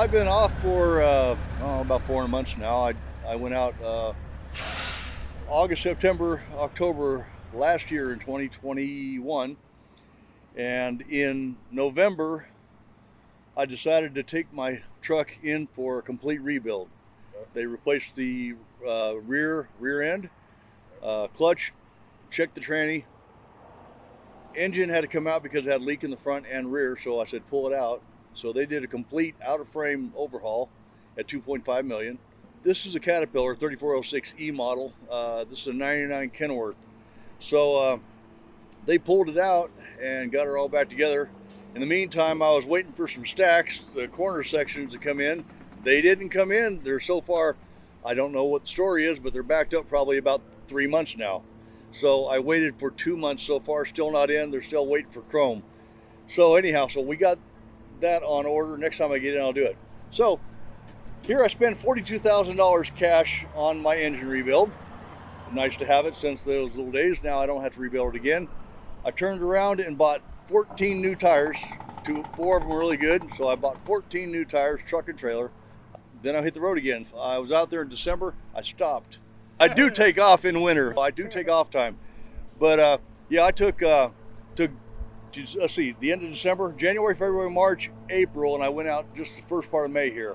I've been off for about 4 months now. I went out August, September, October last year in 2021, and in November I decided to take my truck in for a complete rebuild. They replaced the rear end, clutch, checked the tranny. Engine had to come out because it had a leak in the front and rear, so I said pull it out. So they did a complete out-of-frame overhaul at $2.5 million. This is a Caterpillar 3406E model. This is a 99 Kenworth. So they pulled it out and got it all back together. In the meantime, I was waiting for some stacks, the corner sections to come in. They didn't come in. They're so far, I don't know what the story is, but they're backed up probably about 3 months now. So I waited for 2 months so far, still not in. They're still waiting for chrome. So anyhow, so we got that on order. Next time I get in, I'll do it. So here I spent $42,000 cash on my engine rebuild. Nice to have it since those little days. Now I don't have to rebuild it again. I turned around and bought 14 new tires. 4 of them were really good, so I bought 14 new tires, truck and trailer. Then I hit the road again. I was out there in December. I stopped. I do take off in winter. I do take off time, but yeah, I took let's see, the end of December, January, February, March, April, and I went out just the first part of May here.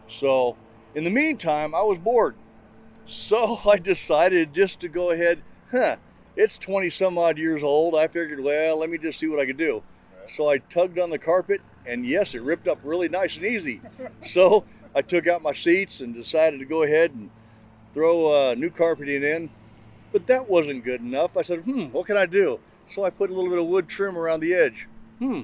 So in the meantime, I was bored, so I decided just to go ahead. It's 20 some odd years old. I figured, well, let me just see what I could do. So I tugged on the carpet, and yes, it ripped up really nice and easy. So I took out my seats and decided to go ahead and throw new carpeting in, but that wasn't good enough. I said, what can I do? So I put a little bit of wood trim around the edge.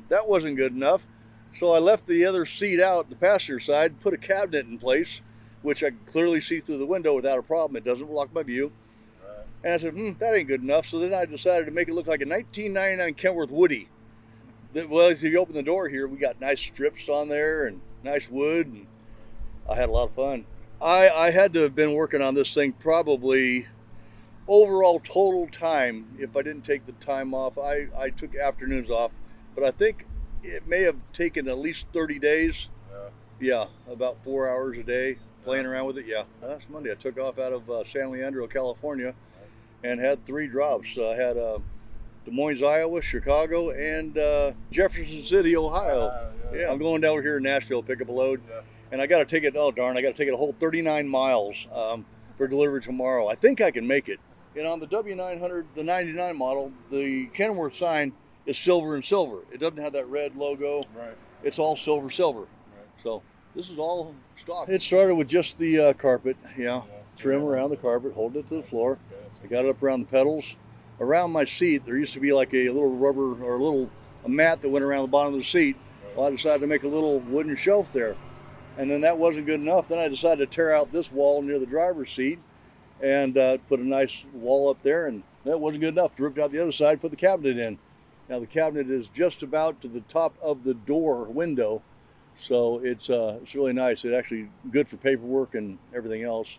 That wasn't good enough. So I left the other seat out, the passenger side, put a cabinet in place, which I could clearly see through the window without a problem. It doesn't block my view. And I said, that ain't good enough. So then I decided to make it look like a 1999 Kenworth Woody. Well, as you open the door here, we got nice strips on there and nice wood, and I had a lot of fun. I had to have been working on this thing probably overall total time. If I didn't take the time off, I took afternoons off, but I think it may have taken at least 30 days. Yeah, about 4 hours a day playing around with it. Yeah, last Monday I took off out of San Leandro, California, and had 3 drops. I had Des Moines, Iowa, Chicago, and Jefferson City, Ohio. Yeah, I'm going down here in Nashville to pick up a load. And I got to take it, oh darn, I got to take it a whole 39 miles for delivery tomorrow. I think I can make it. And on the W900, the 99 model, the Kenworth sign is silver and silver. It doesn't have that red logo. Right. It's all silver. Right. So this is all stock. It started with just the carpet, trim around the carpet, hold it to the floor. I got it up around the pedals. Around my seat, there used to be like a little rubber or a mat that went around the bottom of the seat. Well, I decided to make a little wooden shelf there. And then that wasn't good enough. Then I decided to tear out this wall near the driver's seat and put a nice wall up there, and that wasn't good enough. Ripped out the other side, put the cabinet in. Now the cabinet is just about to the top of the door window, so it's really nice. It's actually good for paperwork and everything else.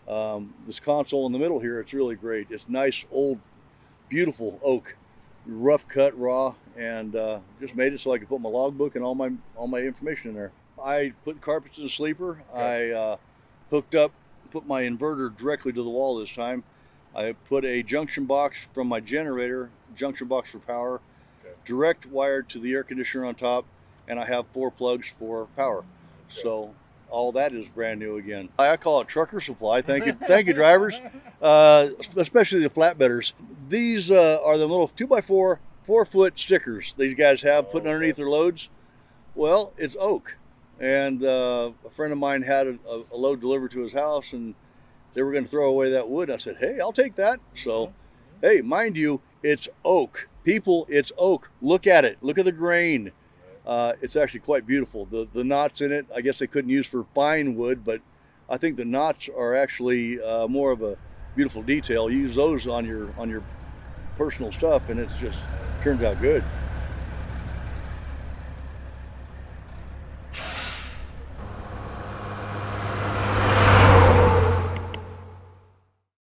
Okay. This console in the middle here, it's really great. It's nice, old, beautiful oak, rough cut, raw, and just made it so I could put my logbook and all my information in there. I put carpets in the sleeper. Okay. I hooked up, put my inverter directly to the wall this time. I put a junction box from my generator, junction box for power, direct wired to the air conditioner on top, and I have 4 plugs for power. Okay. So all that is brand new again. I call it trucker supply. Thank you drivers, especially the flatbedders. These are the little 2x4, 4-foot stickers these guys have putting underneath their loads. Well, it's oak. And a friend of mine had a load delivered to his house, and they were going to throw away that wood. I said, hey, I'll take that. So, hey, mind you, it's oak. People, it's oak. Look at it. Look at the grain. It's actually quite beautiful. The knots in it, I guess they couldn't use for fine wood, but I think the knots are actually more of a beautiful detail. You use those on your personal stuff, and it's just turns out good.